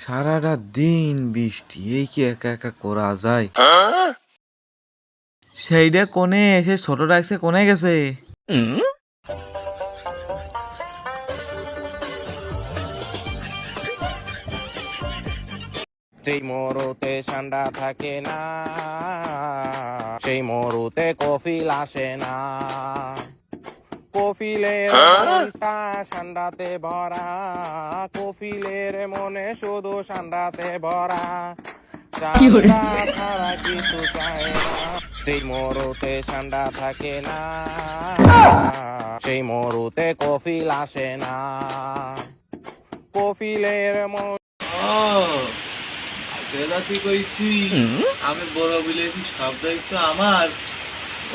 সারাটা দিন বৃষ্টি, এই কি একা একা করা যায়? সেইটা কোনে, সে ছোটটা এসে কোনে গেছে? যেই মরুতে ঠান্ডা থাকে না, সেই মরুতে কফিল আসে না। কফিলের মনটা ঠান্ডাতে ভরা, কফিলের মনে শুধু ঠান্ডাতে ভরা। ঠান্ডা ছাড়া কিছু চায় না। যেই মরুতে ঠান্ডা থাকে না, সেই মরুতে কফিল আসে না। কফিলের মন বেলাতি কইছি আমি বড় বিলেতি সব দায়িত্ব আমার।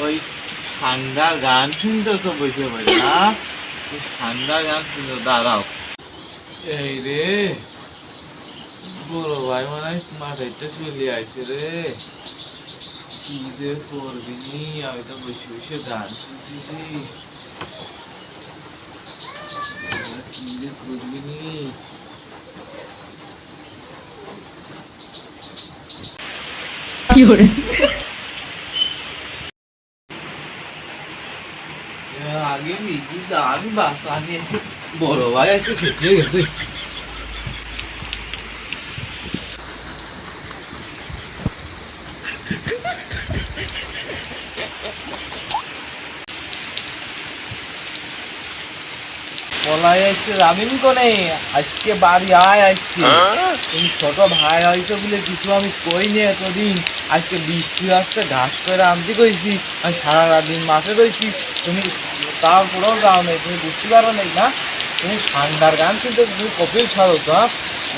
ওই ঠান্ডা গান শুনতেছো বসে বসে না? ঠান্ডা গান শুনতে দাঁড়াও। এই রে বড় ভাই মনে হয় মাঠাইতে চলে আইছে রে। কি যে করবি নি, আমি তো বসে বসে গান শুনতেছি। কি যে করবি নি। আগে নিজে গান বাসা নিয়ে বড় ভাই একটু খেতে গেছে। পলাই আসছে যাবেন কোনে? আজকে বাড়ি আয় আজকে। তুমি ছোট ভাই হয়তো বলে কিছু আমি কইনি এতদিন। আজকে বৃষ্টি আসছে, ঘাস করে আনতে কইছি। আমি সারা দিন মাঠে রয়েছি, তুমি তারপরেও যাও নাই। তুমি বুঝতে পারো নাই না? তুমি ঠান্ডার গান কিন্তু তুমি কপিল ছাড়ো তো।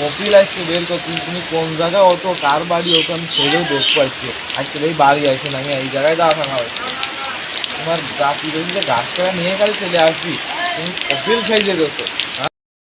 কপিল আজকে বের করছি, তুমি কোন জায়গায় অত কার বাড়ি ওটা আমি সেটাও দেখতে পাচ্ছি। আজকে এই বাড়ি আসে না, আমি এই জায়গায় দাঁড়ানো হয়েছে। তোমার জাতি রয়েছে ঘাস করে নিয়ে গেলে চলে আসবি, তুমি কপিল সাইজে গেছো। হ্যাঁ।